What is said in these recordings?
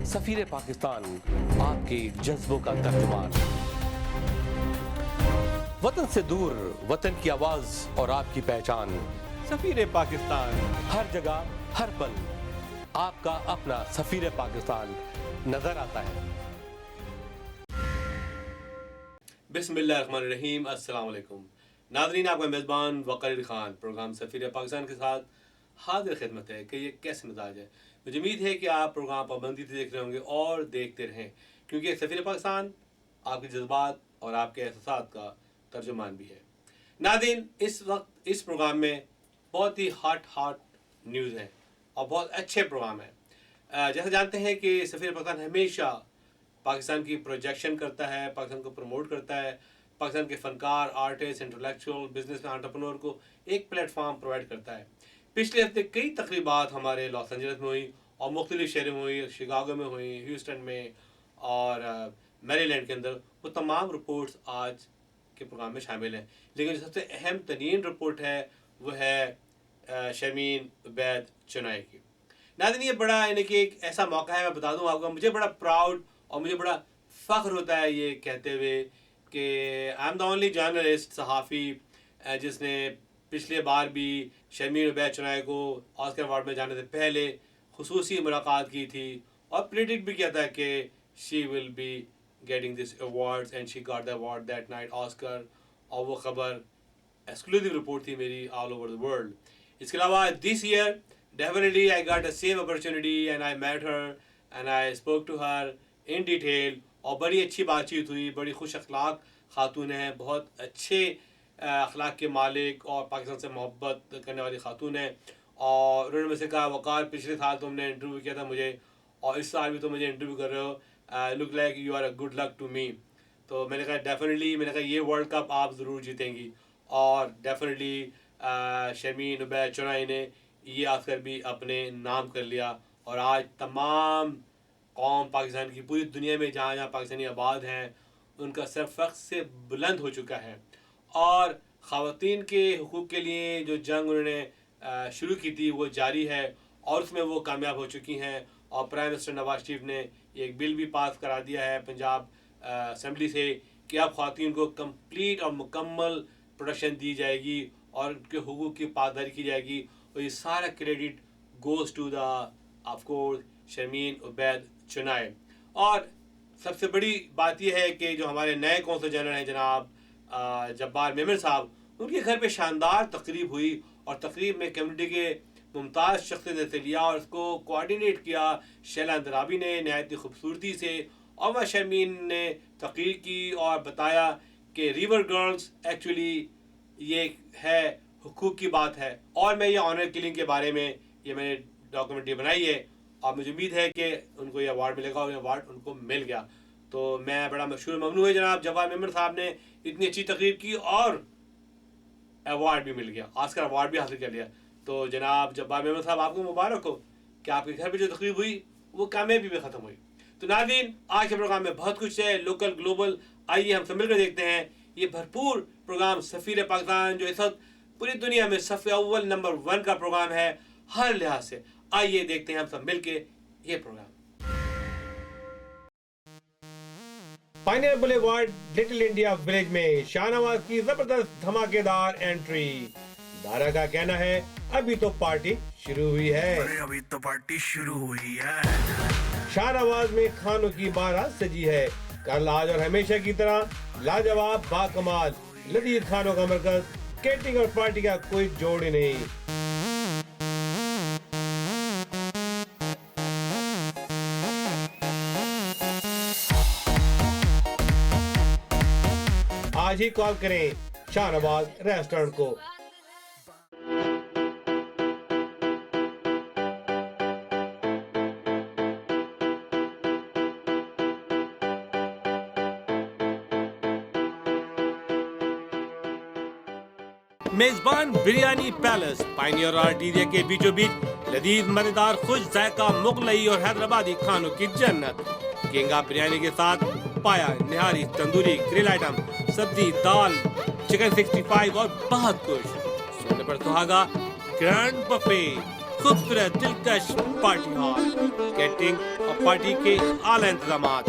सफीर पाकिस्तान, आपके जज्बों का तर्जुमान। वतन से दूर, वतन की आवाज और आपकी पहचान। सफीर पाकिस्तान, हर जगह हर पल आपका अपना सफीर पाकिस्तान नजर आता है। बिस्मिल्लाहिर्रहमानिर्रहीम, अस्सलाम वालेकुम नाज़रीन, आपका मेज़बान वक़ार खान प्रोग्राम सफीर पाकिस्तान के साथ हाजिर खिदमत है कि ये कैसे मिजाज है। मुझे उम्मीद है कि आप प्रोग्राम पाबंदी से देख रहे होंगे और देखते रहें, क्योंकि सफीर पाकिस्तान आपके जज्बात और आपके एहसास का तर्जुमान भी है। नाज़रीन, इस वक्त इस प्रोग्राम में बहुत ही हॉट न्यूज़ है और बहुत अच्छे प्रोग्राम है। जैसे जानते हैं कि सफीर पाकिस्तान हमेशा पाकिस्तान की प्रोजेक्शन करता है, पाकिस्तान को प्रमोट करता है, पाकिस्तान के फनकार, आर्टिस्ट, इंटेलेक्चुअल, बिजनेस में एंटरप्रेन्योर को एक प्लेटफॉर्म प्रोवाइड करता है। पिछले हफ्ते कई तकरीबात हमारे लॉस एंजल्स में हुई और मुख्तलिफ शहरों में हुई, शिकागो में हुई, ह्यूस्टन में और मैरीलैंड के अंदर। वो तमाम रिपोर्ट्स आज के प्रोग्राम में शामिल हैं, लेकिन जो सबसे अहम तरीन रिपोर्ट है वो है शर्मीन उबैद चुनाई की। नाज़रीन, ये बड़ा यानी कि एक ऐसा मौका है, मैं बता दूं आपको, मुझे बड़ा प्राउड और मुझे बड़ा फ़ख्र होता है ये कहते हुए कि I am the only journalist, सहाफ़ी जिसने पिछले बार भी शर्मीन उबैद चुनाई को ऑस्कर अवार्ड में जाने से पहले खुसूसी मुलाकात की थी और प्रेडिक्ट भी किया था कि she will be getting this awards and she got the award that night Oscar. और वो खबर एक्सक्लूसिव रिपोर्ट थी मेरी ऑल ओवर द वर्ल्ड। इसके अलावा this year definitely I got the same opportunity and I met her and I spoke to her in detail और बड़ी अच्छी बातचीत हुई। बड़ी खुश अखलाक खातून है, बहुत अच्छे अखलाक के मालिक और पाकिस्तान से मोहब्बत करने वाली खातून है। और उन्होंने मुझसे कहा, वक़ार पिछले साल तुमने इंटरव्यू किया था मुझे और इस साल भी तुम मुझे इंटरव्यू कर रहे हो, look like you are a good luck to me. तो मैंने कहा डेफिनेटली, मैंने कहा ये वर्ल्ड कप आप ज़रूर जीतेंगी। और डेफिनेटली शर्मीन उबैद चुनाई ने ये ऑस्कर भी अपने नाम कर लिया और आज तमाम कौम पाकिस्तान की, पूरी दुनिया में जहाँ जहाँ पाकिस्तानी आबाद हैं, उनका सर फ़ख्र से बुलंद हो चुका है। और ख़वातीन के हुकूक़ के लिए जो जंग उन्होंने शुरू की थी वो जारी है और उसमें वो कामयाब हो चुकी हैं। और प्राइम मिनिस्टर नवाज शरीफ ने एक बिल भी पास करा दिया है पंजाब असम्बली से कि अब ख़वातीन को कम्प्लीट और मुकम्मल प्रोटेक्शन दी जाएगी और उनके हुकूक़ की पासदारी की जाएगी। और ये सारा credit goes to the of course Sharmeen Ubaid चुनाई। और सबसे बड़ी बात यह है कि जो हमारे नए कौंसल जनरल हैं जनाब जब्बार मेमन साहब, उनके घर पे शानदार तकरीब हुई और तकरीब में कम्युनिटी के मुमताज़ शख्स ने हिस्सा लिया और इसको कोऑर्डिनेट किया शैला अंदराबी ने नहायत खूबसूरती से। और वह शर्मीन ने तकरीर की और बताया कि रिवर गर्ल्स एक्चुअली ये है हुकूक की बात है। और मैं ये ऑनर किलिंग के बारे में ये मैंने डॉक्यूमेंट्री बनाई है और मुझे उम्मीद है कि उनको ये अवार्ड मिलेगा और ये अवार्ड उनको मिल गया। तो मैं बड़ा मशहूर ममनू है जनाब जब्बार मेमन साहब ने इतनी अच्छी तकरीर की और अवार्ड भी मिल गया, ऑस्कर अवार्ड भी हासिल कर लिया। तो जनाब जब्बार मेमन साहब, आपको मुबारक हो कि आपके घर पर जो तकरीर हुई वो कामयाबी में ख़त्म हुई। तो नाज़रीन, आज के प्रोग्राम में बहुत कुछ है, लोकल ग्लोबल। आइए हम सब मिलकर देखते हैं ये भरपूर प्रोग्राम सफ़ीर पाकिस्तान, जो इस वक्त पूरी दुनिया में सफ़े अव्वल नंबर 1 का प्रोग्राम है हर लिहाज से। आइए देखते हैं हम सब मिलके ये programme. Pioneer boulevard little India village में शाहनवाज की जबरदस्त धमाकेदार एंट्री। दारा का कहना है अभी तो पार्टी शुरू हुई है। अभी तो पार्टी शुरू हुई है। शाहनवाज में खानों की बारात सजी है। कल, आज और हमेशा की तरह लाजवाब, बाकमाल, लजीज खानों का मरकज, केटरिंग और पार्टी का कोई जोड़ ही नहीं। आज ही कॉल करें शाहनवाज रेस्टोरेंट को। मेजबान बिरयानी पैलेस, पायनियर और आर्टीरिया के बीचों बीच लजीज, मजेदार, खुश जायका मुगलई और हैदराबादी खानों की जन्नत। किंगा बिरयानी के साथ पाया, निहारी, तंदूरी, ग्रिल आइटम, सब्जी, दाल, चिकन 65 और बहुत कुछ। सोने पर सुहागा ग्रैंड बफे, खूबसूरत दिलकश पार्टी हॉल, कैटरिंग और पार्टी के आला इंतजामात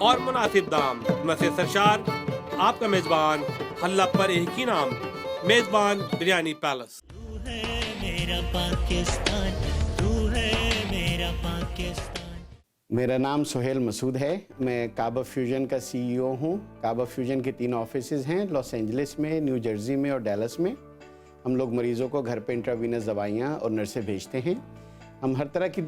और मुनासिब दाम। मसे सरशार आपका मेजबान, हल्ला पर एक ही नाम, मेजबान बिरयानी पैलेस। तू है मेरा पाकिस्तान, तू है मेरा पाकिस्तान। मेरा नाम सुहेल मसूद है। मैं काबा फ्यूजन का CEO हूँ। काबा फ्यूजन के 3 ऑफिसेज़ हैं, लॉस एंजलिस में, न्यू जर्सी में और डैलस में। हम लोग मरीज़ों को घर पे इंट्रावीनस दवाइयाँ और नर्सें भेजते हैं। हम हर तरह की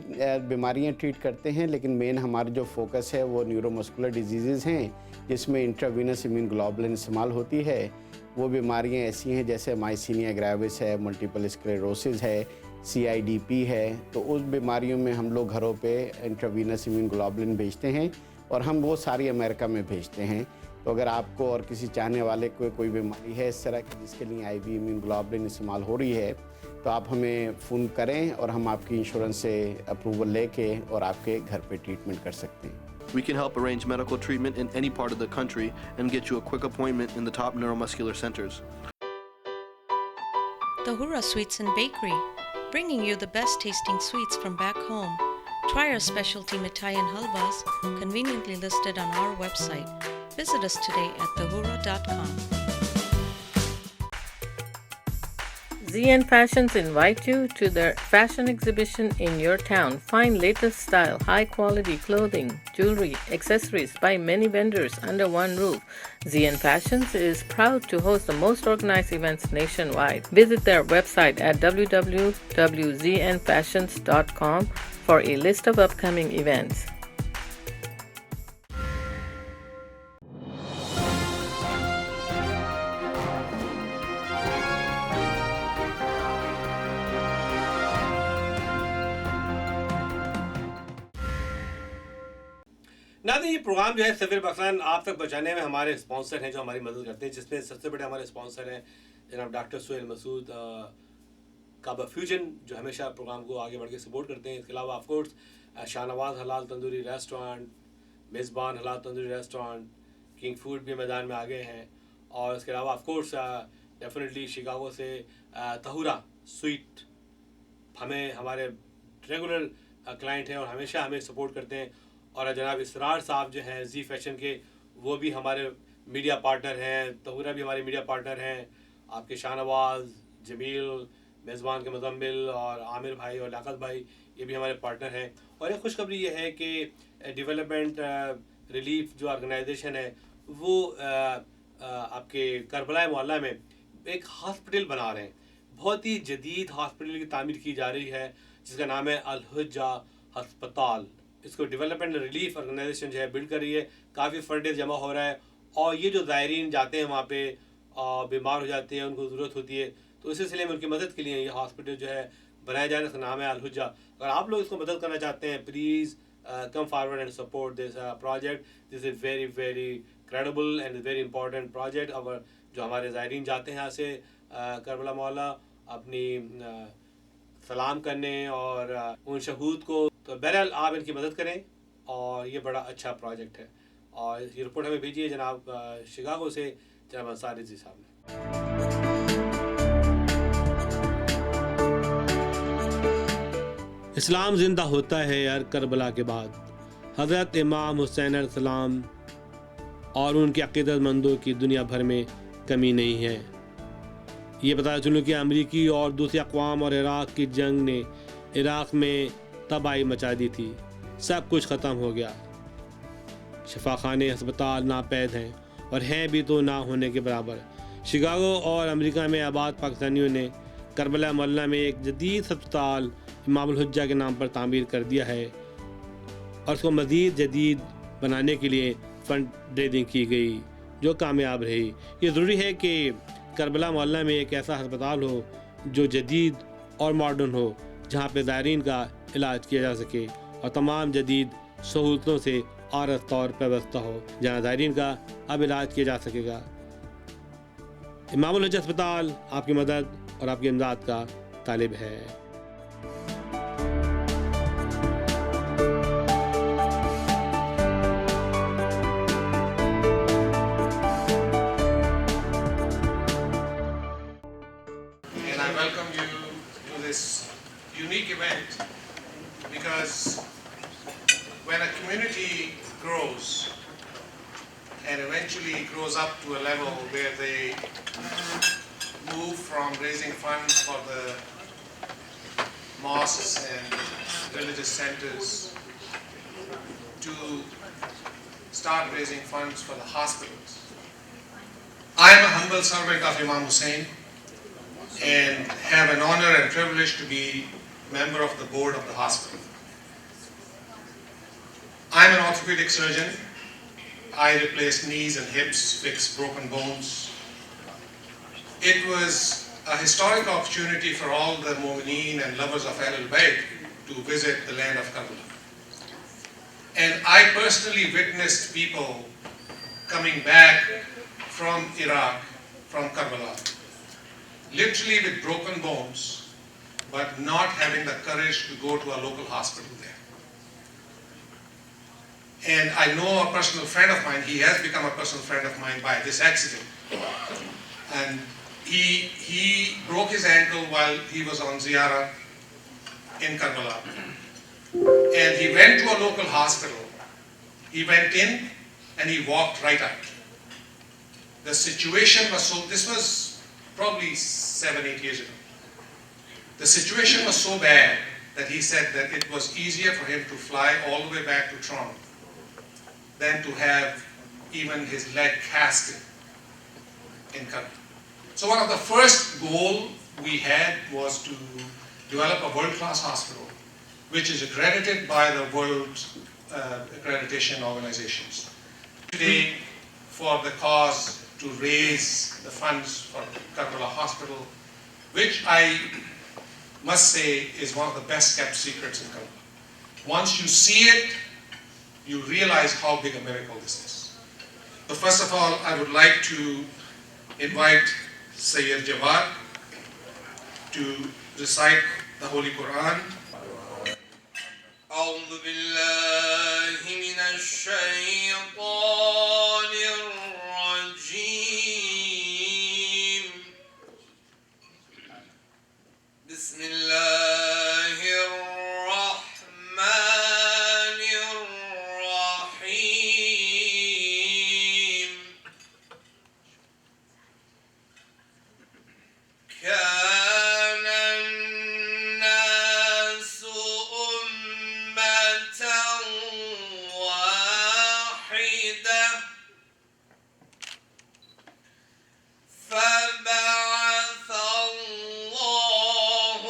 बीमारियाँ ट्रीट करते हैं, लेकिन मेन हमारा जो फोकस है वो न्यूरोमस्कुलर डिजीज़ हैं, जिसमें इंट्रावीनस इम्यूनोग्लोबुलिन इस्तेमाल होती है। वो बीमारियाँ ऐसी हैं जैसे माइसीनिया ग्रेविस है, मल्टीपल स्क्लेरोसिस है, CIDP है। तो उस बीमारियों में हम लोग घरों पे इंट्रावीनस इम्यूनोग्लोबुलिन भेजते हैं और हम वो सारी अमेरिका में भेजते हैं। तो अगर आपको और किसी चाहने वाले को कोई बीमारी है इस तरह की जिसके लिए IV इम्यूनोग्लोबुलिन इस्तेमाल हो रही है, तो आप हमें फ़ोन करें और हम आपकी इंश्योरेंस से अप्रूवल लेके और आपके घर पे ट्रीटमेंट कर सकते हैं। We can help arrange medical treatment in any part of the country and get you a quick appointment in the top neuromuscular centers. Tahura Sweets and Bakery, bringing you the best tasting sweets from back home. Try our specialty mithai and halwas, conveniently listed on our website. Visit us today at tahura.com. ZN Fashions invite you to their fashion exhibition in your town. Find latest style, high quality clothing, jewelry, accessories by many vendors under one roof. ZN Fashions is proud to host the most organized events nationwide. Visit their website at www.znfashions.com for a list of upcoming events. नाज़रीन, ये programme जो है सफ़ीर पाकिस्तान आप तक पहुँचाने में हमारे sponsor हैं जो हमारी मदद करते हैं, जिसमें सबसे बड़े हमारे स्पॉन्सर हैं जनाब डॉक्टर सुहेल मसूद, काबा फ्यूजन, जो हमेशा प्रोग्राम को आगे बढ़ के सपोर्ट करते हैं। इसके अलावा ऑफकोर्स शाहनवाज हलाल तंदूरी रेस्टोरेंट, मेज़बान हलाल तंदूरी रेस्टोरेंट, किंग फूड भी मैदान में आ गए हैं। और इसके अलावा ऑफकोर्स डेफिनेटली शिकागो से तहुरा स्वीट हमें हमारे रेगुलर क्लाइंट हैं और हमेशा हमें सपोर्ट करते हैं। और जनाब इसरार साहब जो हैं जी फैशन के, वो भी हमारे मीडिया पार्टनर हैं। तहुरा भी हमारे मीडिया पार्टनर हैं। आपके शाहनवाज, जमील, मेज़बान के मुज़म्मिल और आमिर भाई और लाकत भाई, ये भी हमारे पार्टनर हैं। और एक खुशखबरी ये है कि डेवलपमेंट रिलीफ जो ऑर्गेनाइजेशन है वो आपके करबला मोहल्ला में एक हॉस्पिटल बना रहे हैं। बहुत ही जदीद हॉस्पिटल की तामीर की जा रही है जिसका नाम है अल-हुज्जा हस्पताल। इसको डेवलपमेंट रिलीफ ऑर्गेनाइजेशन जो है बिल्ड कर रही है। काफ़ी फंड जमा हो रहा है और ये जो ज़ायरीन जाते हैं वहाँ पे बीमार हो जाते हैं, उनको ज़रूरत होती है, तो इस सिलसिले में उनकी मदद के लिए ये हॉस्पिटल जो है बनाया जा रहा है। इसका नाम है अल-हुज्जा। अगर आप लोग इसको मदद करना चाहते हैं, please come forward and support this project. This is very very credible and very important project. अगर जो हमारे ज़ायरीन जाते हैं यहाँ से करबला मोहल्ला अपनी सलाम करने और उन शहूद को, तो बहरहाल आप इनकी मदद करें और ये बड़ा अच्छा प्रोजेक्ट है। और ये रिपोर्ट हमें भेजिए जनाब शिकागो से जनाब अंसारी जी साहब ने। इस्लाम जिंदा होता है यार करबला के बाद। हज़रत इमाम हुसैन अलैहिस्सलाम और उनके अक़ीदतमंदों की दुनिया भर में कमी नहीं है। ये पता चलो कि अमरीकी और दूसरी अक़वाम और इराक़ की जंग ने इराक़ में तबाही मचा दी थी। सब कुछ ख़त्म हो गया। शफाखाने अस्पताल नापैद हैं और हैं भी तो ना होने के बराबर। शिकागो और अमेरिका में आबाद पाकिस्तानियों ने करबला मोहल्ला में एक जदीद अस्पताल इमाम अल-हुज्जा के नाम पर तामीर कर दिया है और उसको मज़ीद जदीद बनाने के लिए फंड रेजिंग की गई जो कामयाब रही। ये ज़रूरी है कि करबला मोहल्ला में एक ऐसा अस्पताल हो जो जदीद और मॉडर्न हो, जहाँ पे ज़ायरीन का इलाज किया जा सके और तमाम जदीद सहूलतों से आरस तौर पर व्यवस्था हो, जहाँ ज़ायरीन का अब इलाज किया जा सकेगा। इमाम अल-हुज्जा अस्पताल आपकी मदद और आपकी इमदाद का तालिब है। And I welcome you to this unique event community grows and eventually grows up to a level where they move from raising funds for the mosques and religious centers to start raising funds for the hospitals. I am a humble servant of Imam Hussein and have an honor and privilege to be member of the board of the hospital. I am an orthopedic surgeon. I replace knees and hips, fix broken bones. It was a historic opportunity for all the Mu'mineen and lovers of Ahlul Bayt to visit the land of Karbala. And I personally witnessed people coming back from Iraq, from Karbala, literally with broken bones, but not having the courage to go to a local hospital there. And I know a personal friend of mine, he has become a personal friend of mine by this accident. And he broke his ankle while he was on ziyarah in Karbala. And he went to a local hospital. He went in and he walked right out. The situation was so, this was probably 7-8 years ago. The situation was so bad that he said that it was easier for him to fly all the way back to Toronto than to have even his leg casted in Karbala. So one of the first goals we had was to develop a world-class hospital, which is accredited by the world accreditation organizations. Today, for the cause to raise the funds for Karbala Hospital, which I must say is one of the best kept secrets in Karbala. Once you see it, you realize how big a miracle this is. So first of all, I would like to invite Sayyid Jawad to recite the Holy Quran. أعوذ بالله من الشيطان الرجيم بسم الله الرحمن الرحيم كان الناس أمة واحدة فبعث الله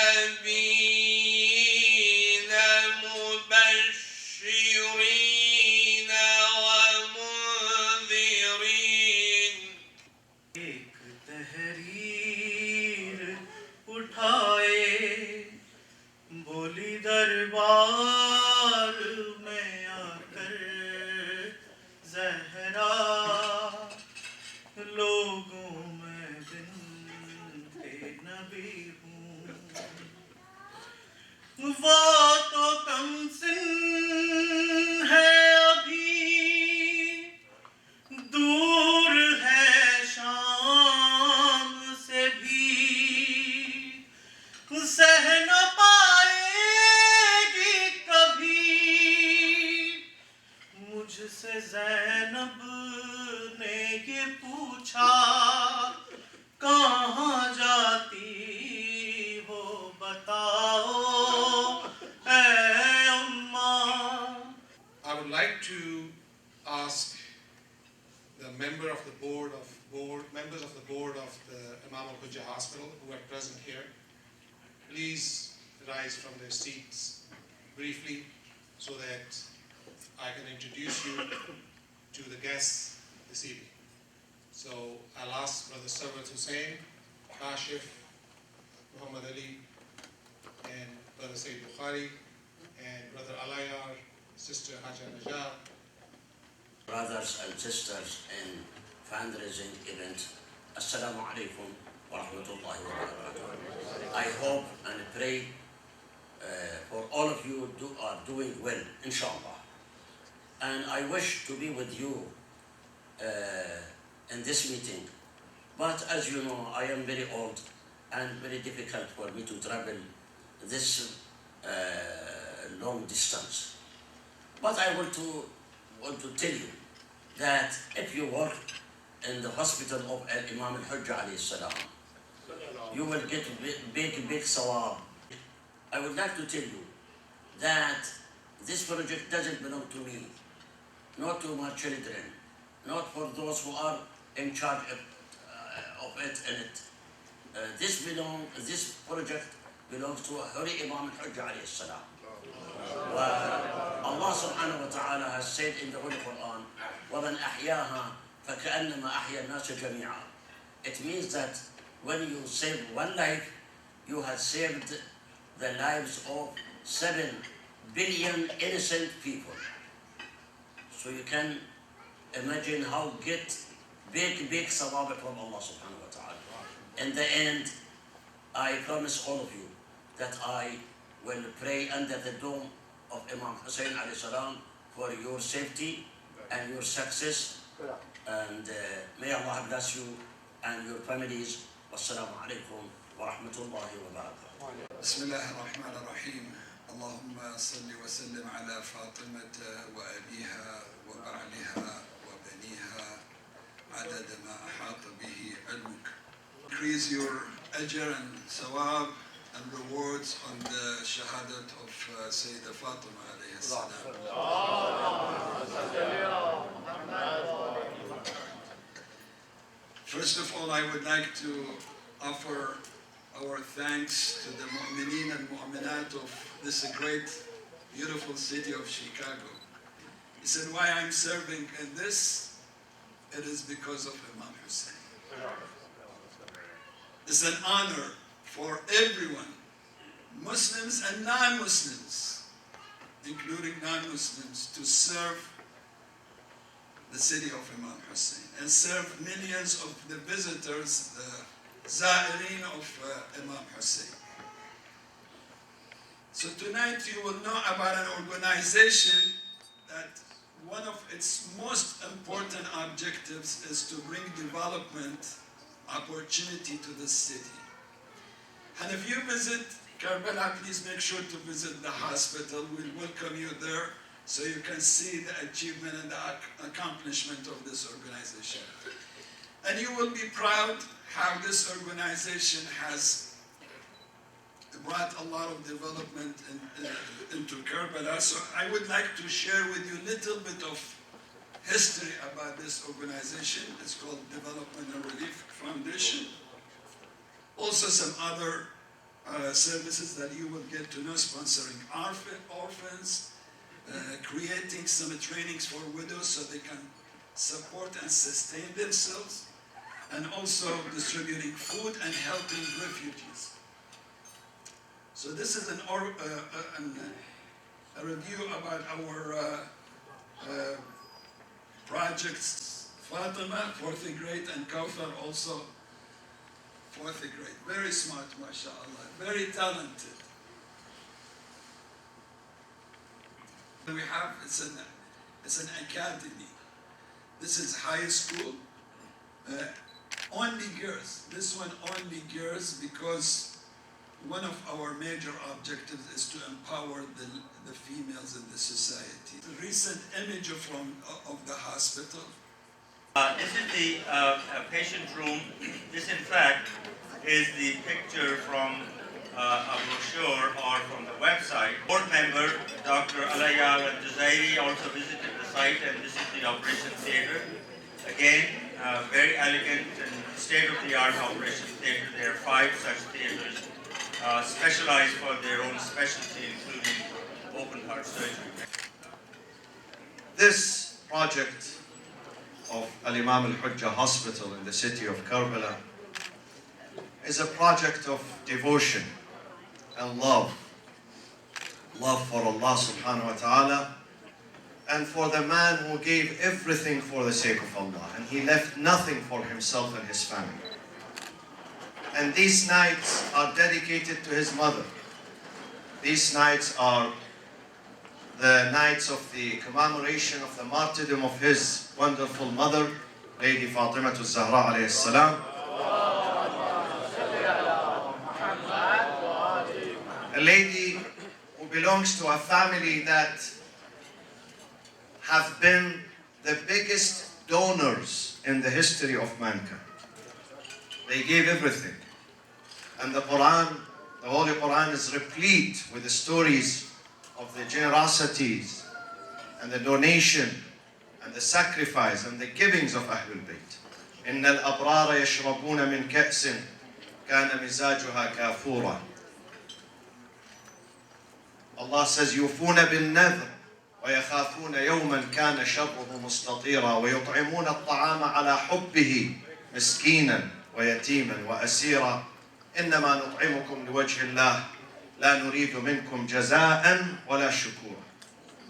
النبيين مبشرين ومنذرين एक तहरीर उठाए बोली दरबार में आकर जहरा लोगों में बिनते नबी हूँ वो तो कम सिन है अभी दूर है शाम से भी सह न पाएगी कभी मुझसे ज़ैनब ने ये पूछा कहाँ जाती हो बताओ ऐ अम्मा. I would like to ask the members of the board of the Imam Al-Hujjah Hospital who are present here, please rise from their seats briefly so that I can introduce you to the guests this evening. So I'll ask Brother Sarwat Hussain, Kashif, Muhammad Ali, and Brother Sayyid Bukhari, and Brother Alayar, Sister Haja Najah. Brothers and sisters in fundraising event, Assalamu alaikum wa rahmatullahi wa barakatuh. I hope and pray for all of you are doing well, inshallah. And I wish to be with you in this meeting. But as you know, I am very old and very difficult for me to travel this long distance. But I want to tell you that if you work in the hospital of Imam al-Hujjah alayhi salam, you will get big sawab. I would like to tell you that this project doesn't belong to me, not to my children, not for those who are in charge of it in it. This project belongs to Huri Imam al-Hujjah alayhi salam. Allah subhanahu wa ta'ala has said in the Holy Quran, وَمَنْ أَحْيَاهَا فَكَأَنَّمَا أَحْيَا النَّاسَ جَمِيعًا. It means that when you save one life, you have saved the lives of 7 billion innocent people. So you can imagine how get big sawab from Allah subhanahu wa ta'ala. In the end, I promise all of you that I will pray under the dome of Imam Hussein alayhi salam for your safety and your success. And may Allah bless you and your families. Wassalamu alaikum wa rahmatullahi wa barakatuh. بسم الله الرحمن الرحيم اللهم صل وسلم على فاطمة وأبيها وبعلها وبنيها عدد ما أحاط به علمك. Increase your ajr and sawab and rewards on the shahadat of Sayyidah Fatima alayhi salam. First of all, I would like to offer our thanks to the mu'mineen and mu'minat of this great, beautiful city of Chicago. He said, why I'm serving in this? It is because of Imam Hussein. It's an honor for everyone, Muslims and non-Muslims, including non-Muslims, to serve the city of Imam Hussein and serve millions of the visitors, the Za'ireen of Imam Hussein. So tonight you will know about an organization that one of its most important objectives is to bring development opportunity to the city. And if you visit Karbala, please make sure to visit the hospital. We'll welcome you there so you can see the achievement and the accomplishment of this organization. And you will be proud how this organization has brought a lot of development into Karbala. So I would like to share with you a little bit of history about this organization. It's called Development and Relief Foundation. Also some other services that you will get to know, sponsoring orphans, creating some trainings for widows so they can support and sustain themselves, and also distributing food and helping refugees. So this is a review about our projects. Fatima, 4th grade, and Kawthar also 4th grade. Very smart, mashallah, very talented. We have, it's an academy. This is high school. Only girls. This one only girls because one of our major objectives is to empower the females in the society. The recent image of the hospital. This is the patient room. This, in fact, is the picture from a brochure or from the website. Board member Dr. Alaya al-Jazairi also visited the site, and this is the operation theater. Again, very elegant and state-of-the-art operation theater. There are 5 such theaters specialized for their own specialty, including open heart surgery. This project of Al-Imam al-Hujjah Hospital in the city of Karbala is a project of devotion and love for Allah subhanahu wa ta'ala, and for the man who gave everything for the sake of Allah, and he left nothing for himself and his family. And these nights are dedicated to his mother. These nights are the nights of the commemoration of the martyrdom of his wonderful mother, Lady Fatima al-Zahra alayhi salam. A lady who belongs to a family that have been the biggest donors in the history of mankind. They gave everything. And the Quran, the Holy Quran, is replete with the stories of the generosities and the donation and the sacrifice and the givings of Ahlul Bayt. إن الأبرار يشربون من كأس كان مزاجها كافورا. Allah says, يوفون بالنذر ويخافون يوما كان شره مستطيرا ويطعمون الطعام على حبه مسكينا ويتيما وأسيرا إنما نطعمكم لوجه الله لا نريد منكم جزاء ولا شكورا.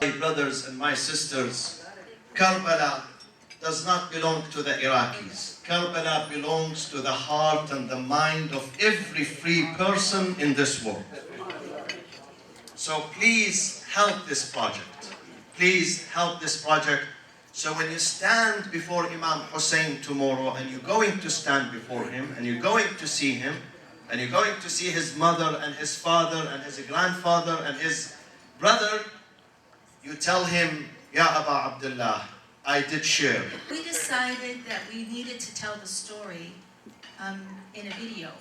My brothers and my sisters, Karbala does not belong to the Iraqis. Karbala belongs to the heart and the mind of every free person in this world. So please help this project. Please help this project. So when you stand before Imam Hussein tomorrow and you're going to stand before him and you're going to see him and you're going to see his mother and his father and his grandfather and his brother, you tell him, Ya Aba Abdullah, I did share. We decided that we needed to tell the story in a video.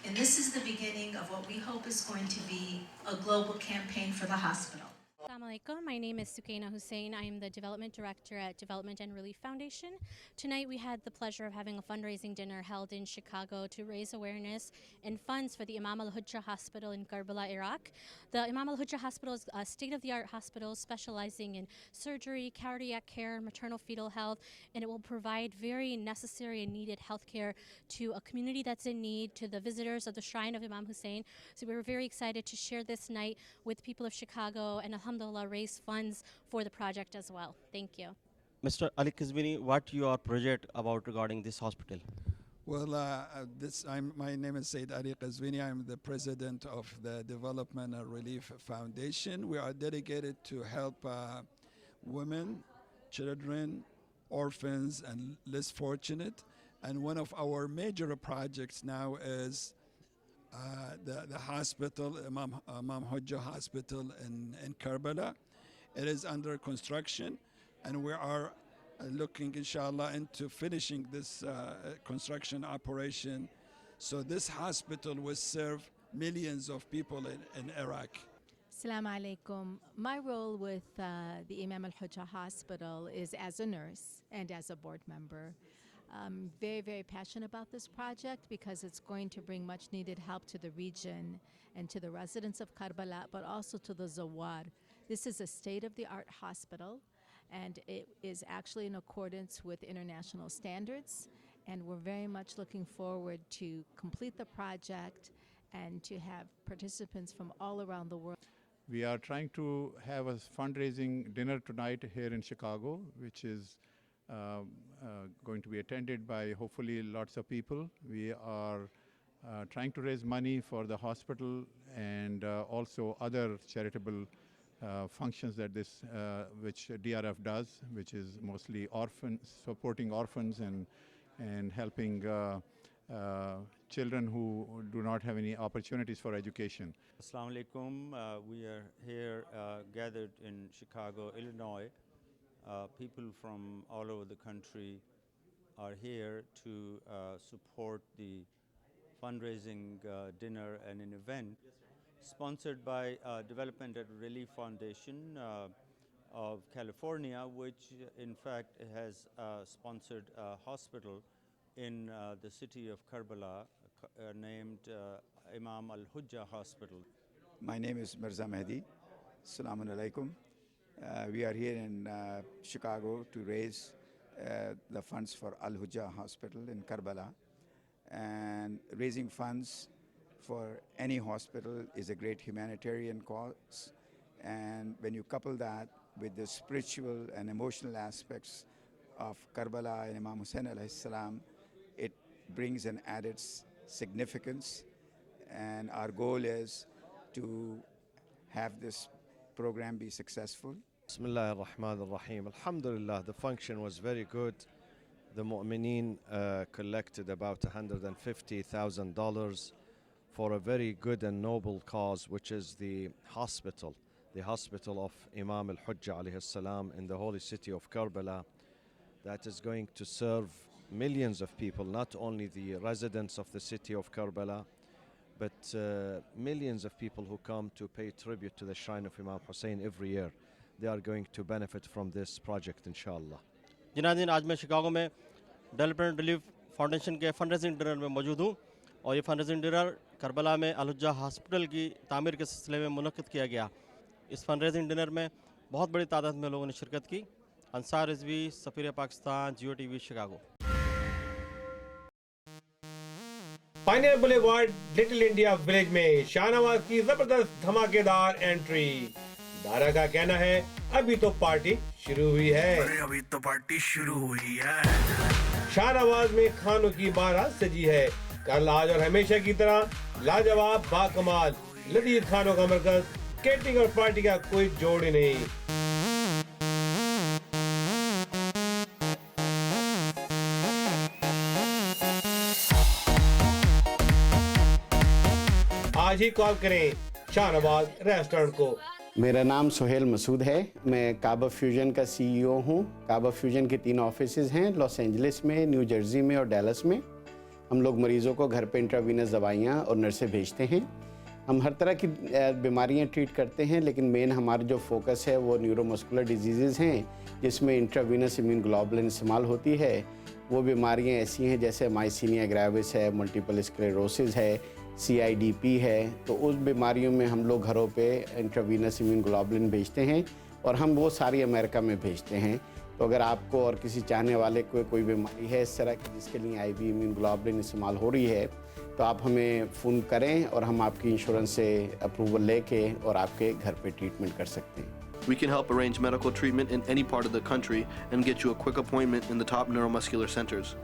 And this is the beginning of what we hope is going to be a global campaign for the hospital. Assalamu alaikum. My name is Sukaina Hussein. I am the Development Director at Development and Relief Foundation. Tonight we had the pleasure of having a fundraising dinner held in Chicago to raise awareness and funds for the Imam al-Hujjah Hospital in Karbala, Iraq. The Imam al-Hujjah Hospital is a state-of-the-art hospital specializing in surgery, cardiac care, maternal fetal health, and it will provide very necessary and needed health care to a community that's in need, to the visitors of the Shrine of Imam Hussein. So we were very excited to share this night with people of Chicago and alhamdulillah raise funds for the project as well. Thank you. Mr. Ali Kazvini, what your project about regarding this hospital? Well, my name is Sayyid Ali Qazwini. I'm the president of the Development and Relief Foundation. We are dedicated to help women, children, orphans, and less fortunate. And one of our major projects now is the hospital, Imam Hujjah Hospital in Karbala. It is under construction, and we are looking, inshallah, into finishing this construction operation. So this hospital will serve millions of people in Iraq. Assalamu alaikum. My role with the Imam al-Hujjah Hospital is as a nurse and as a board member. I'm very, very passionate about this project because it's going to bring much needed help to the region and to the residents of Karbala, but also to the Zawar. This is a state-of-the-art hospital, and it is actually in accordance with international standards, and we're very much looking forward to complete the project and to have participants from all around the world. We are trying to have a fundraising dinner tonight here in Chicago, which is going to be attended by hopefully lots of people. We are trying to raise money for the hospital and also other charitable functions that which DRF does, which is mostly supporting orphans and helping children who do not have any opportunities for education. Assalamu alaikum. We are here gathered in Chicago, Illinois. People from all over the country are here to support the fundraising dinner and an event sponsored by Development and Relief Foundation of California, which in fact has sponsored a hospital in the city of Karbala named Imam al-Hujjah Hospital. My name is Mirza Mehdi. Assalamu alaikum. We are here in Chicago to raise the funds for Al-Hujjah Hospital in Karbala. And raising funds for any hospital is a great humanitarian cause. And when you couple that with the spiritual and emotional aspects of Karbala and Imam Hussein alayhi salam, it brings an added significance. And our goal is to have this program be successful. Bismillah ar-Rahman ar-Rahim. Alhamdulillah, the function was very good. The Mu'mineen collected about $150,000 for a very good and noble cause, which is the hospital. the hospital of Imam al-Hujjah alayhi salam in the holy city of Karbala, that is going to serve millions of people, not only the residents of the city of Karbala, but millions of people who come to pay tribute to the shrine of Imam Hussein every year. They are going to benefit from this project, inshallah. जी नाज़रीन, आज मैं Chicago में development relief foundation के fund raising dinner में मौजूद हूँ और ये फंड रेजिंग डिनर करबला में अल-हुज्जा हॉस्पिटल की तामीर के सिलसिले में मुनक़्क़िद किया गया। इस फंड रेजिंग डिनर में बहुत बड़ी तादाद में लोगों ने शिरकत की। अंसार रिजवी, सफ़ीर Pakistan, Geo TV, Chicago. Pioneer boulevard little India village में शाहनवाज की जबरदस्त धमाकेदार एंट्री। दारा का कहना है अभी तो पार्टी शुरू हुई है। अभी तो पार्टी शुरू हुई है। शाहनवाज में खानों की बारात सजी है। कल, आज और हमेशा की तरह लाजवाब, बाकमाल, लजीज खानों का मरकज, केटरिंग और पार्टी का कोई जोड़ ही नहीं। आज ही कॉल करें शाहनवाज रेस्टोरेंट को। मेरा नाम सुहेल मसूद है। मैं काबा फ्यूजन का सीईओ हूँ। काबा फ्यूजन के 3 ऑफिसेज हैं, लॉस एंजलिस में, न्यू जर्सी में और डैलस में। हम लोग मरीज़ों को घर पे इंट्रावीनस दवाइयाँ और नर्सें भेजते हैं। हम हर तरह की बीमारियाँ ट्रीट करते हैं, लेकिन मेन हमारा जो फोकस है वो न्यूरोमस्कुलर डिजीज़ हैं, जिसमें इंट्रावीनस इम्यून ग्लोबुलिन इस्तेमाल होती है। वो बीमारियाँ ऐसी हैं जैसे माइसीनिया ग्रेविस है, मल्टीपल स्क्लेरोसिस है, CIDP है। तो उस बीमारियों में हम लोग घरों पे इंट्रावीनस इम्यून ग्लोबुलिन भेजते हैं और हम वो सारी अमेरिका में भेजते हैं। तो अगर आपको और किसी चाहने वाले को कोई बीमारी है इस तरह की जिसके लिए IV इम्यून ग्लोबुलिन इस्तेमाल हो रही है, तो आप हमें फ़ोन करें और हम आपकी इंश्योरेंस से अप्रूवल लेके और आपके घर पे ट्रीटमेंट कर सकते हैं। We can help arrange medical treatment in any part of the country and get you a quick appointment in the top neuromuscular centers.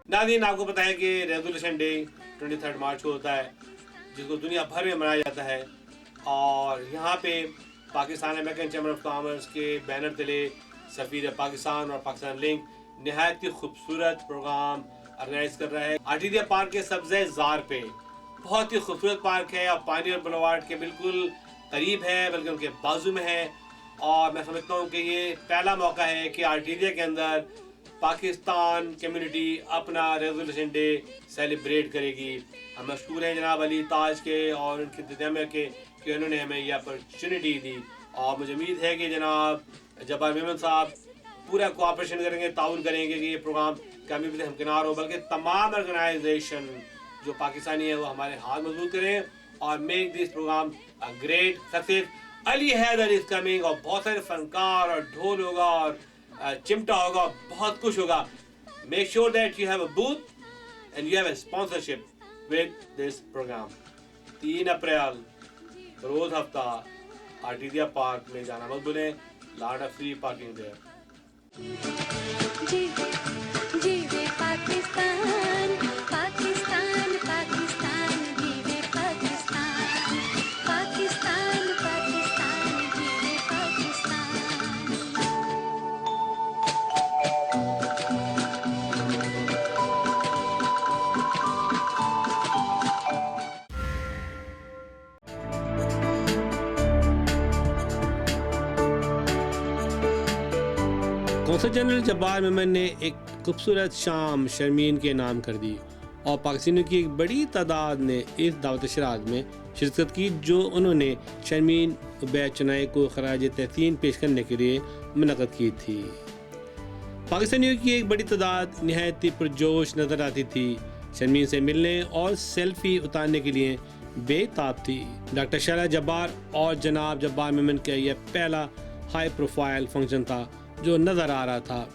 नाज़रीन, आपको पता है कि रेजोल्यूशन डे 23 मार्च को होता है, जिसको दुनिया भर में मनाया जाता है। और यहाँ पे Pakistan American chamber of commerce के बैनर तले सफ़ीर पाकिस्तान और पाकिस्तान लिंक नहायत ही खूबसूरत प्रोग्राम ऑर्गेनाइज कर रहा है। आर्टिडिया पार्क के सब्ज़े ज़ार पे बहुत ही खूबसूरत पार्क है और पाइनियर बुलेवार्ड के बिल्कुल करीब है, बल्कि उनके बाजू में है। और मैं समझता हूँ कि ये पहला मौका है कि आर्टिडिया के अंदर पाकिस्तान कम्युनिटी अपना रेजोल्यूशन डे सेलिब्रेट करेगी। हम मशकूर हैं जनाब अली ताज के और उनके इंतजामिया के कि उन्होंने हमें यह अपॉर्चुनिटी दी। और मुझे उम्मीद है कि जनाब जब्बार मेमन साहब पूरा कोऑपरेशन करेंगे, ताउन करेंगे कि ये प्रोग्राम कामयाबी से हमकिनार हो, बल्कि तमाम ऑर्गेनाइजेशन जो पाकिस्तानी है वो हमारे हाथ मजबूत करें और make this programme a great success. Ali Haider is coming और बहुत सारे फनकार और ढोल होगा और चिमटा होगा, बहुत कुछ होगा। Make sure that you have a booth and you have a sponsorship with this programme. 3 अप्रैल रोज हफ्ता आर्टिडिया पार्क में जाना मत भूलें। Lot of free parking there. जीवे पाकिस्तान, पाकिस्तान, पाकिस्तान, जीवे पाकिस्तान, पाकिस्तान, पाकिस्तान, जीवे पाकिस्तान। कौंसल जनरल जब्बार मेमन ने एक खूबसूरत शाम शर्मीन के नाम कर दी और पाकिस्तानियों की एक बड़ी तादाद ने इस दावत शराद में शिरकत की जो उन्होंने शर्मीन उबैद चुनाई को खराज तहसीन पेश करने के लिए मुनक़्क़द की थी। पाकिस्तानियों की एक बड़ी तादाद नहायत ही पुरजोश नजर आती थी। शर्मीन से मिलने और सेल्फी उतारने के लिए बेताब थी। डॉक्टर शरा जब्बार और जनाब जब्बार मेमन का यह पहला हाई प्रोफाइल फंक्शन था जो नज़र आ रहा था।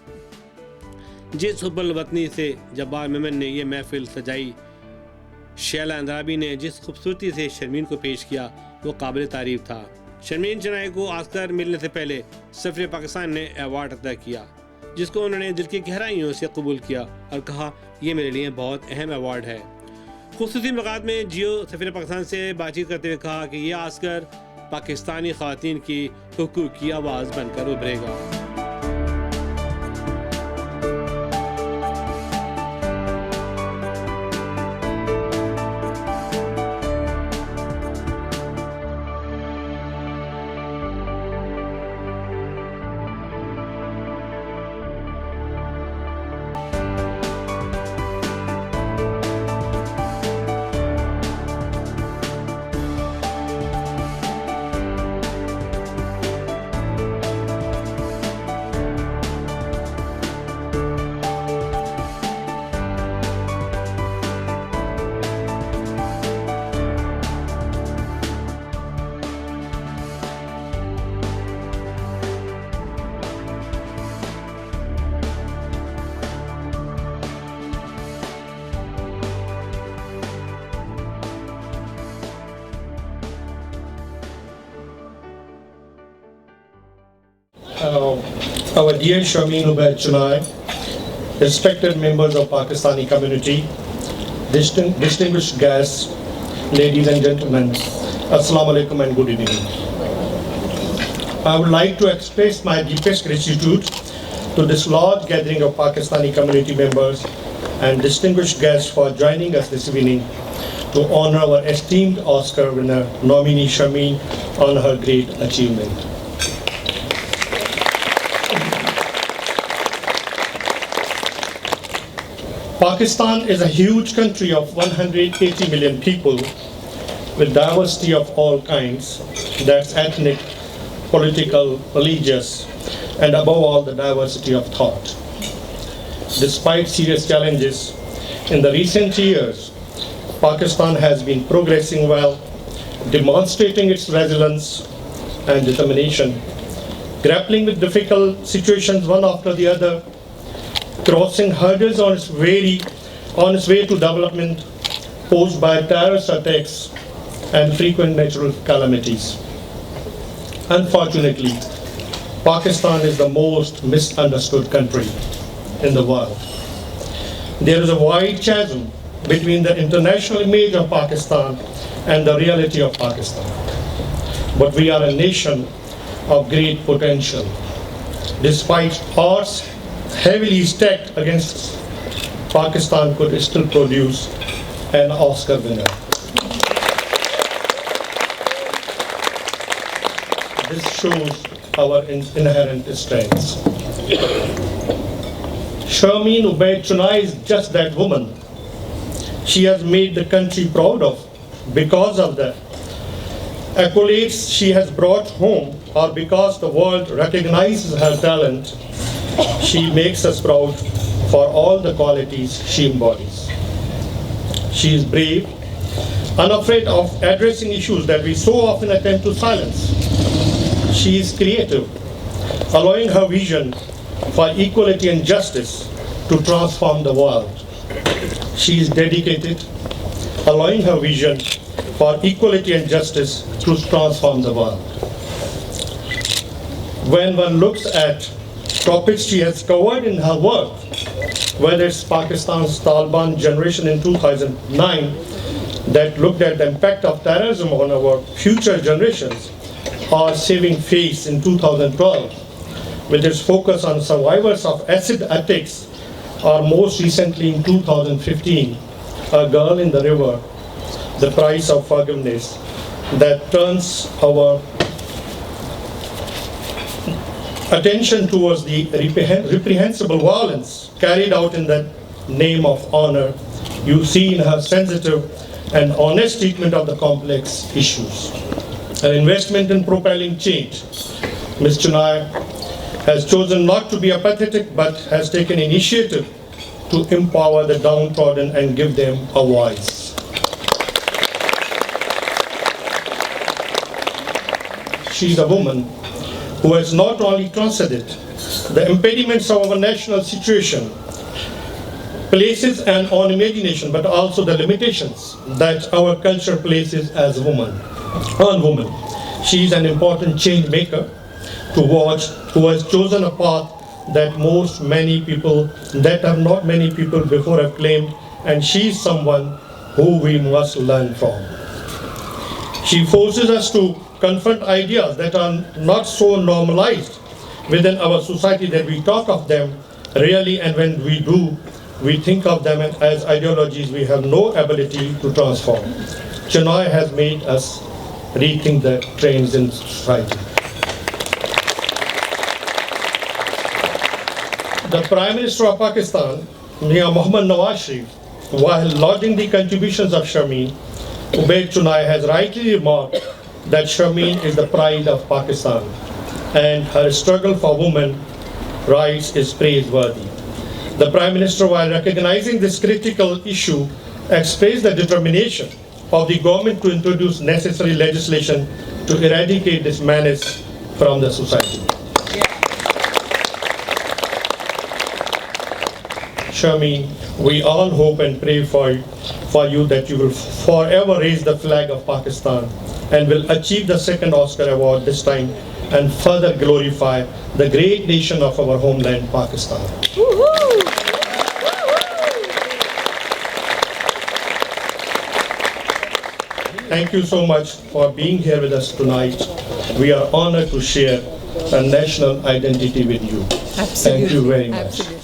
जिस हुब्बुल वतनी से जब्बार मेमन ने यह महफिल सजाई, शैला अंद्राबी ने जिस खूबसूरती से शर्मीन को पेश किया वो काबिल तारीफ था। शर्मीन चनाई को ऑस्कर मिलने से पहले सफ़ीर पाकिस्तान ने अवार्ड अदा किया, जिसको उन्होंने दिल की गहराइयों से कबूल किया और कहा यह मेरे लिए बहुत अहम अवार्ड है। खुसूसी मुलाकात में जियो सफ़ीर पाकिस्तान से बातचीत करते हुए कहा कि यह ऑस्कर पाकिस्तानी ख़वातीन की हुकूक की आवाज़ बनकर उभरेगा। Our dear Shameen Ubaid Chunai, respected members of Pakistani community, distinguished guests, ladies and gentlemen, Assalamu alaikum and good evening. I would like to express my deepest gratitude to this large gathering of Pakistani community members and distinguished guests for joining us this evening to honor our esteemed Oscar winner nominee Shameen on her great achievement. Pakistan is a huge country of 180 million people with diversity of all kinds, that's ethnic, political, religious, and above all the diversity of thought. Despite serious challenges, in the recent years, Pakistan has been progressing well, demonstrating its resilience and determination, grappling with difficult situations one after the other, crossing hurdles on its way to development posed by terrorist attacks and frequent natural calamities. Unfortunately, Pakistan is the most misunderstood country in the world. There is a wide chasm between the international image of Pakistan and the reality of Pakistan. But we are a nation of great potential. Despite odds heavily stacked against us, Pakistan could still produce an Oscar winner. This shows our inherent strengths. Shameen Ubaid Chunai is just that woman. She has made the country proud of because of the accolades she has brought home, or because the world recognizes her talent. She makes us proud for all the qualities she embodies. She is brave, unafraid of addressing issues that we so often attempt to silence. She is creative, allowing her vision for equality and justice to transform the world. She is dedicated, allowing her vision for equality and justice to transform the world. When one looks at topics she has covered in her work, whether it's Pakistan's Taliban generation in 2009 that looked at the impact of terrorism on our future generations, or Saving Face in 2012 with its focus on survivors of acid attacks, or most recently in 2015, A Girl in the River, The Price of Forgiveness, that turns our attention towards the reprehensible violence carried out in the name of honor. You see in her sensitive and honest treatment of the complex issues. An investment in propelling change. Ms. Chunai has chosen not to be apathetic, but has taken initiative to empower the downtrodden and give them a voice. She is a woman who has not only transcended the impediments of our national situation, places and on imagination, but also the limitations that our culture places as woman, on woman. She is an important change maker to watch, who has chosen a path that not many people before have claimed, and she is someone who we must learn from. She forces us to confront ideas that are not so normalized within our society that we talk of them really, and when we do, we think of them as ideologies we have no ability to transform. Chennai has made us rethink the trends in society. The Prime Minister of Pakistan, Mia Mohammad Nawaz Sharif, while lauding the contributions of Sharmeen, Ubaid Chennai has rightly remarked that Sharmeen is the pride of Pakistan and her struggle for women's rights is praiseworthy. The Prime Minister, while recognizing this critical issue, expressed the determination of the government to introduce necessary legislation to eradicate this menace from the society. Sharmeen, we all hope and pray for you that you will forever raise the flag of Pakistan and will achieve the second Oscar award this time and further glorify the great nation of our homeland, Pakistan. Thank you so much for being here with us tonight. We are honored to share a national identity with you. Absolutely. Thank you very much. Absolutely.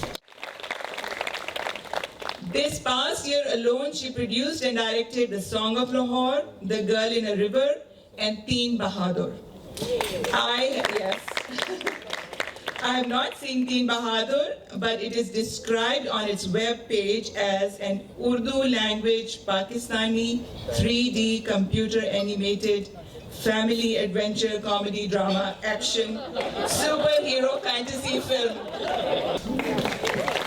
This past year alone, she produced and directed The Song of Lahore, The Girl in a River, and Teen Bahadur. I have not seen Teen Bahadur, but it is described on its web page as an Urdu language Pakistani 3D computer animated family adventure comedy drama action superhero fantasy film.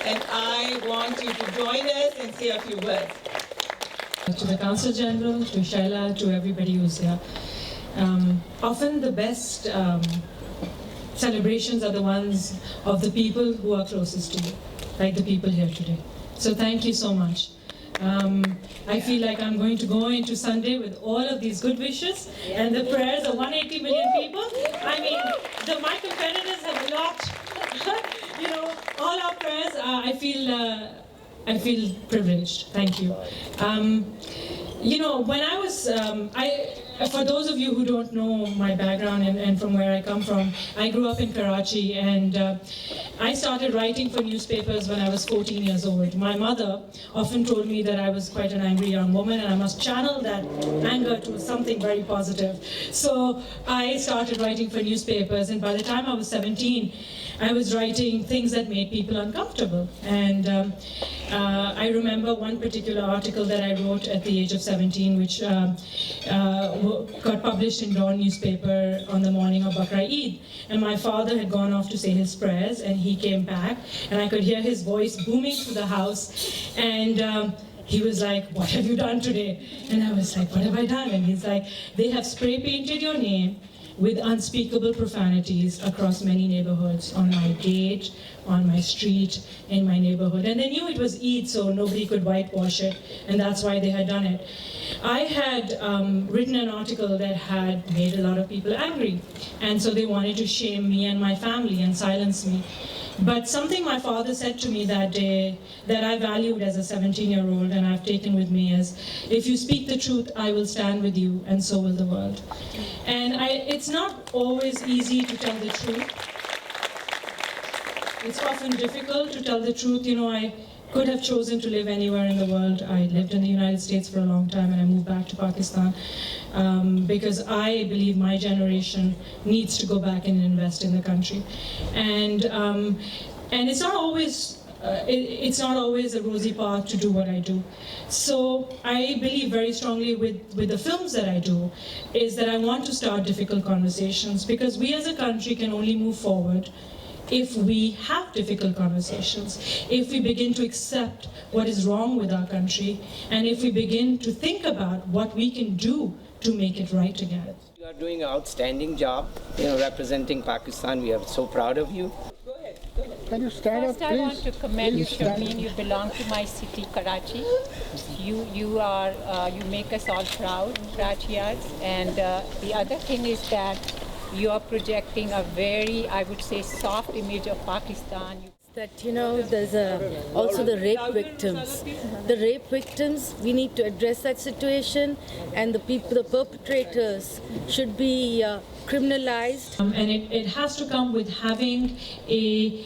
And I want you to join us and say a few words. To the Consul General, to Shaila, to everybody who's here. Often the best celebrations are the ones of the people who are closest to you, like the people here today. So thank you so much. I feel like I'm going to go into Sunday with all of these good wishes and the prayers of 180 million people. I mean, the my competitors have blocked, all our prayers. I feel privileged. Thank you. When I was, for those of you who don't know my background and from where I come from, I grew up in Karachi and I started writing for newspapers when I was 14 years old. My mother often told me that I was quite an angry young woman and I must channel that anger to something very positive. So I started writing for newspapers, and by the time I was 17, I was writing things that made people uncomfortable. And I remember one particular article that I wrote at the age of 17, which got published in Dawn newspaper on the morning of Bakra Eid. And my father had gone off to say his prayers, and he came back, and I could hear his voice booming through the house. And he was like, "What have you done today?" And I was like, "What have I done?" And he's like, "They have spray painted your name with unspeakable profanities across many neighborhoods, on my gate, on my street, in my neighborhood." And they knew it was Eid, so nobody could whitewash it, and that's why they had done it. I had written an article that had made a lot of people angry, and so they wanted to shame me and my family and silence me. But something my father said to me that day that I valued as a 17-year-old and I've taken with me is, if you speak the truth, I will stand with you, and so will the world. And it's not always easy to tell the truth. It's often difficult to tell the truth. I could have chosen to live anywhere in the world. I lived in the United States for a long time and I moved back to Pakistan because I believe my generation needs to go back and invest in the country. And it's not always it's not always a rosy path to do what I do. So I believe very strongly with the films that I do is that I want to start difficult conversations, because we as a country can only move forward if we have difficult conversations, if we begin to accept what is wrong with our country, and if we begin to think about what we can do to make it right again. You are doing an outstanding job, representing Pakistan. We are so proud of you. Can you stand First, up, please? I want to commend you, Please stand Sharmeen. You belong to my city, Karachi. You make us all proud, Karachians. And the other thing is that you are projecting a very, I would say, soft image of Pakistan. That there's also the rape victims. The rape victims, we need to address that situation, and the perpetrators should be criminalized. And it has to come with having a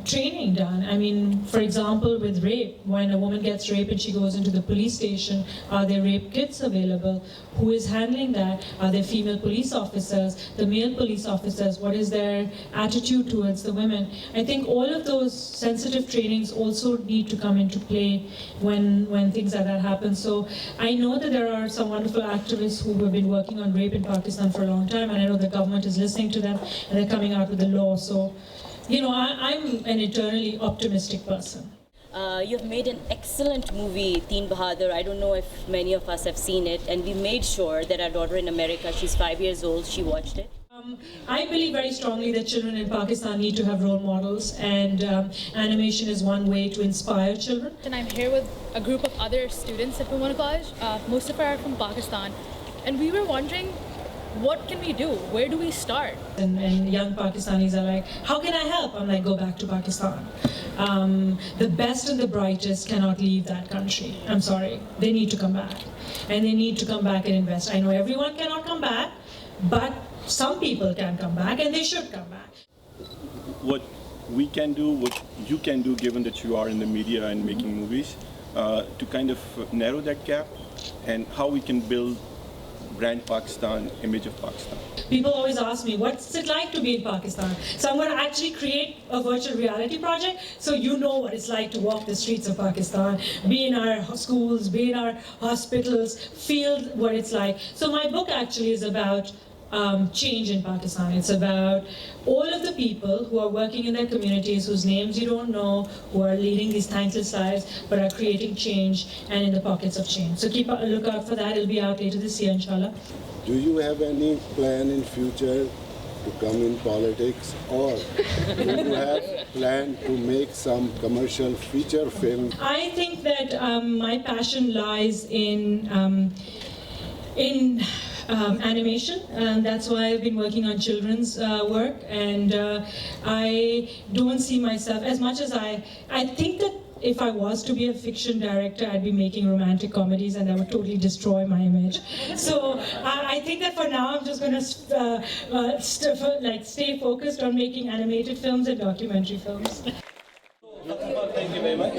training done. I mean, for example, with rape, when a woman gets raped and she goes into the police station, are there rape kits available? Who is handling that? Are there female police officers? The male police officers, what is their attitude towards the women? I think all of those sensitive trainings also need to come into play when things like that happen. So I know that there are some wonderful activists who have been working on rape in Pakistan for a long time, and I know the government is listening to them and they're coming out with a law. So, I'm an eternally optimistic person. You've made an excellent movie, Teen Bahadur. I don't know if many of us have seen it, and we made sure that our daughter in America, she's 5 years old, she watched it. I believe very strongly that children in Pakistan need to have role models, and animation is one way to inspire children. And I'm here with a group of other students at Pomona College. Most of them are from Pakistan, and we were wondering, what can we do? Where do we start? And young Pakistanis are like, how can I help? I'm like, go back to Pakistan. The best and the brightest cannot leave that country. I'm sorry. They need to come back. And they need to come back and invest. I know everyone cannot come back, but some people can come back, and they should come back. What we can do, what you can do, given that you are in the media and making movies, to kind of narrow that gap, and how we can build brand Pakistan, image of Pakistan. People always ask me, what's it like to be in Pakistan? So I'm going to actually create a virtual reality project so you know what it's like to walk the streets of Pakistan, be in our schools, be in our hospitals, feel what it's like. So my book actually is about change in Pakistan. It's about all of the people who are working in their communities, whose names you don't know, who are leading these thankless lives, but are creating change and in the pockets of change. So keep a lookout for that. It'll be out later this year, inshallah. Do you have any plan in future to come in politics, or do you have plan to make some commercial feature film? I think that my passion lies in animation, and that's why I've been working on children's work, and I don't see myself, as much as I think that if I was to be a fiction director, I'd be making romantic comedies, and that would totally destroy my image. So I think that for now, I'm just going to stay focused on making animated films and documentary films. Thank you very much.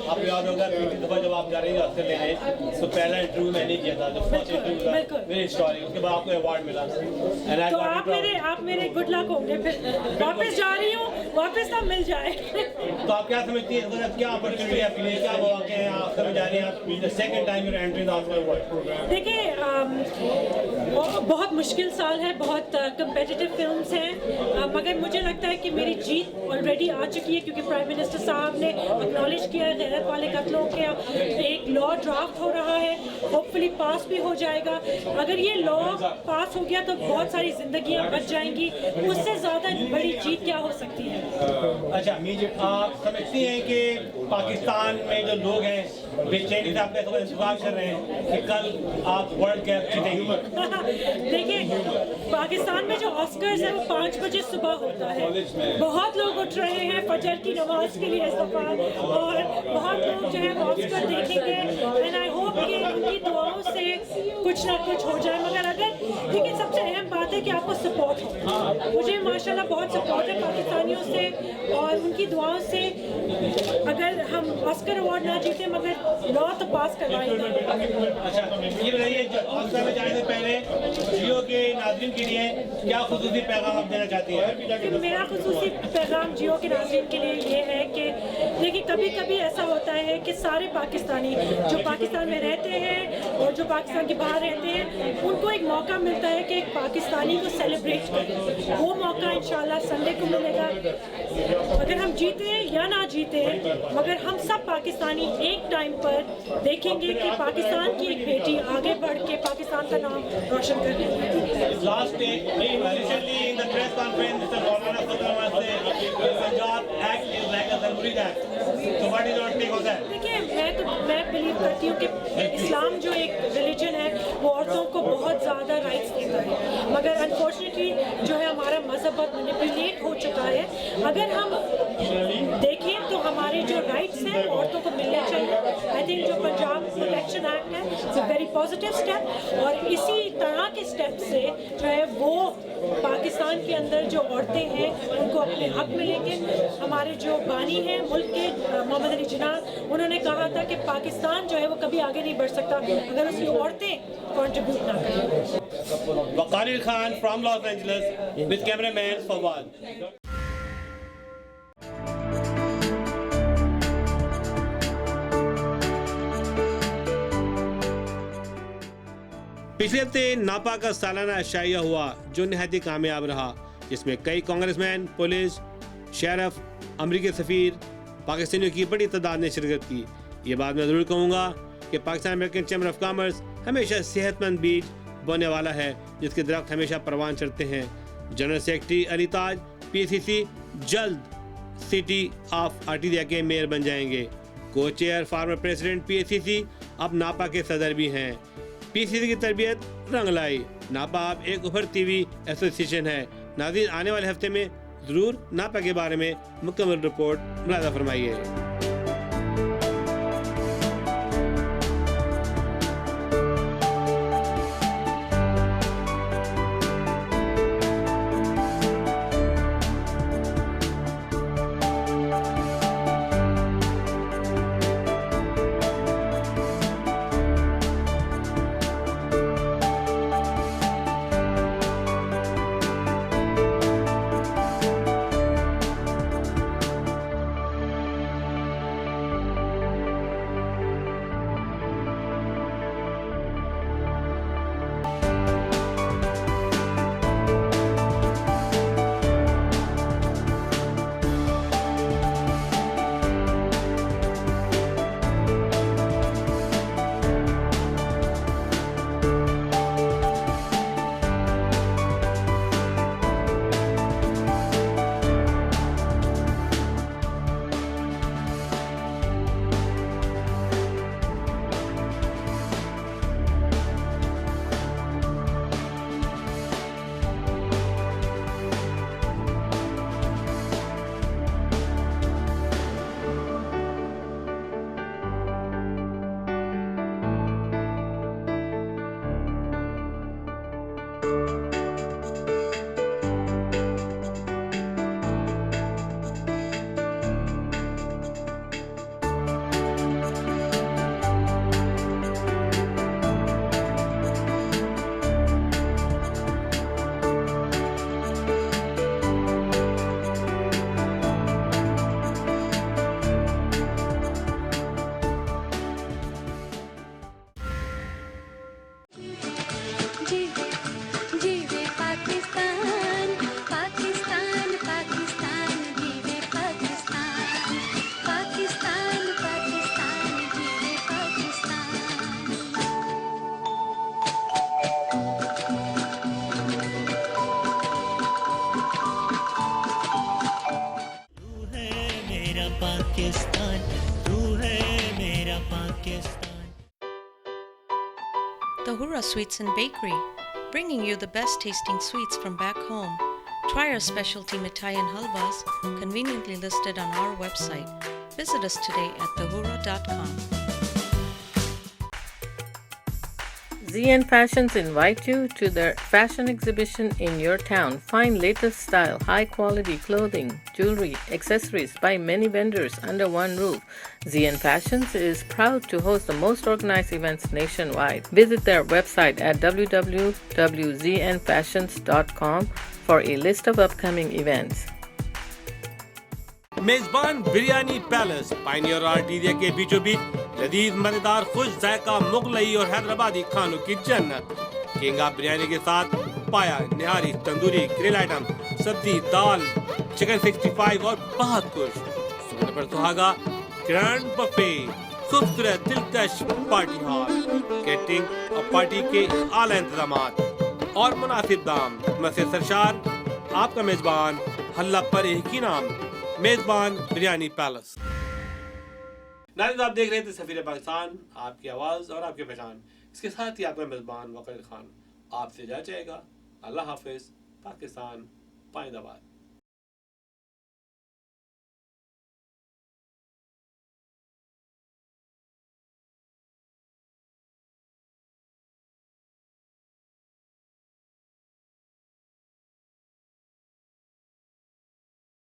आपको याद होगा पिछली दफा जब आप जा रही हैं ऑस्कर लेने, तो पहला इंटरव्यू मैंने किया था, जो फर्स्ट इंटरव्यू था मेरी स्टोरी, उसके बाद आपको अवार्ड मिला। तो आप मेरे गुड लक होंगे, फिर वापस जा रही हूँ, वापस तब मिल जाए। तो आप क्या समझती हैं, क्या अपॉर्चुनिटी आपके लिए, क्या मौके हैं, ऑस्कर में जा रही हैं आप, the second time you entry the Oscar award? देखिए, बहुत मुश्किल साल है, बहुत कम्पिटिटिव फिल्म्स हैं, मगर मुझे लगता है कि मेरी जीत ऑलरेडी आ चुकी है, क्योंकि प्राइम मिनिस्टर साहब ने एक्नॉलेज किया है गैरत वाले कत्लों के एक लॉ ड्राफ्ट हो रहा है, होपफुली पास भी हो जाएगा। अगर ये लॉ पास हो गया तो बहुत सारी जिंदगियां बच जाएंगी, उससे ज़्यादा बड़ी जीत क्या हो सकती है? अच्छा मीजिए, आप समझती हैं कि पाकिस्तान में जो लोग हैं बेचैनी से आपका इंतजार कर रहे हैं कि कल आप वर्ल्ड कप जीतेंगी? देखिए, पाकिस्तान में जो ऑस्कर्स है वो 5 बजे सुबह होता है, बहुत लोग उठ रहे हैं फजर की नमाज के लिए इस दफा, और बहुत लोग जो है ऑस्कर देखेंगे, एंड आई होप कि उनकी दुआओं से कुछ ना कुछ हो जाए। मगर अगर देखिए, सबसे अहम बात है कि आपको सपोर्ट हो। मुझे माशाल्लाह बहुत सपोर्ट है पाकिस्तानियों से और उनकी दुआओं से। अगर हम ऑस्कर अवार्ड ना जीते मगर लॉ तो पास करवाएंगे। अच्छा ये बताइए, ऑस्कर में जाने से पहले जियो के नाज़रीन के लिए क्या खुसूसी पैगाम आप देना चाहती हैं? मेरा खुसूसी पैगाम जियो के नाज़रीन के लिए ये है कि देखिए, कभी कभी ऐसा होता है कि सारे पाकिस्तानी जो पाकिस्तान में रहते हैं और जो पाकिस्तान के बाहर रहते हैं, उनको एक मौका मिलता है कि एक पाकिस्तानी को सेलिब्रेट करें। वो मौका इंशाल्लाह संडे को मिलेगा। अगर हम जीते या ना जीते, मगर हम सब पाकिस्तानी एक टाइम पर देखेंगे कि पाकिस्तान की एक बेटी आगे बढ़ के पाकिस्तान का नाम रोशन कर रही है। Last day, recently in the press conference, Mr. Maulana Fazlur said the Punjab Act is like a Zamuri Act. So what is your take on that? देखिए, मैं बिलीव करती हूँ कि इस्लाम जो एक रिलीजन है वो औरतों को बहुत ज़्यादा राइट्स देता है, मगर अनफॉर्चुनेटली जो है हमारा मज़हब बहुत मैनिपुलेट हो चुका है अगर हम देखें तो हमारे जो राइट्स हैं औरतों को मिलने चाहिए। आई थिंक जो पंजाब प्रोटेक्शन एक्ट है it's a very positive step, और इसी तरह के स्टेप से जो है वो पाकिस्तान के अंदर जो औरतें हैं उनको अपने हक मिलेंगे। हमारे जो बानी हैं मुल्क के मोहम्मद अली जिन्ना, उन्होंने कहा था कि पाकिस्तान जो है वो कभी आगे नहीं बढ़ सकता अगर उसकी औरतें कंट्रीब्यूट ना करें। वकारिर Khan from Los Angeles with cameraman Fawad. पिछले हफ्ते नापा का सालाना अशाइया हुआ जो निहायत ही कामयाब रहा, जिसमें कई कांग्रेसमैन, पुलिस, शेरफ, अमरीकी सफीर, पाकिस्तानियों की बड़ी तादाद ने शिरकत की। ये बात मैं जरूर कहूँगा कि Pakistan American chamber of commerce हमेशा सेहतमंद बीज बोने वाला है जिसके दरख्त हमेशा परवान चढ़ते हैं। जनरल सेक्रेटरी अली ताज PCC जल्द सिटी ऑफ आर्टिलिया के मेयर बन जाएंगे। को चेयर फॉर्मर प्रेसिडेंट PCC अब नापा के सदर भी हैं। PCC की तरबियत रंग लाई। नापा अब एक उभरती हुई एसोसिएशन है। नाज़रीन, आने वाले हफ्ते में जरूर नापा के बारे में मुकम्मल रिपोर्ट मुलाजा फरमाइए। पाकिस्तान, तू है मेरा Pakistan. Tahura Sweets and Bakery, bringing you the best tasting sweets from back home. Try our specialty mithai and halwas, conveniently listed on our website. Visit us today at tahura.com. ZN Fashions invite you to their fashion exhibition in your town. Find latest style, high quality clothing, jewelry, accessories by many vendors under one roof. ZN Fashions is proud to host the most organized events nationwide. Visit their website at www.znfashions.com for a list of upcoming events. मेजबान biryani palace pioneer आर्टिलिया के बीचों बीच लजीज मजेदार खुश जायका मुगलई और हैदराबादी खानों की जन्नत। किंग ऑफ बिरयानी के साथ पाया, निहारी, तंदूरी, ग्रिल आइटम, सब्जी, दाल, चिकन 65 और बहुत कुछ। सोने पर सुहागा, ग्रैंड बफे, खूबसूरत दिलकश पार्टी हॉल, कैटरिंग और पार्टी के आला इंतजामात और मुनासिब दाम। मसे सरशार आपका मेजबान, हल्ला पर एक ही नाम, मेजबान बिरयानी पैलेस। नाज़रीन, आप देख रहे थे सफीर पाकिस्तान, आपकी आवाज़ और आपकी पहचान। इसके साथ ही आपका मेजबान वकील खान आपसे जा जाएगा। अल्लाह हाफिज़। पाकिस्तान पाइंदाबाद।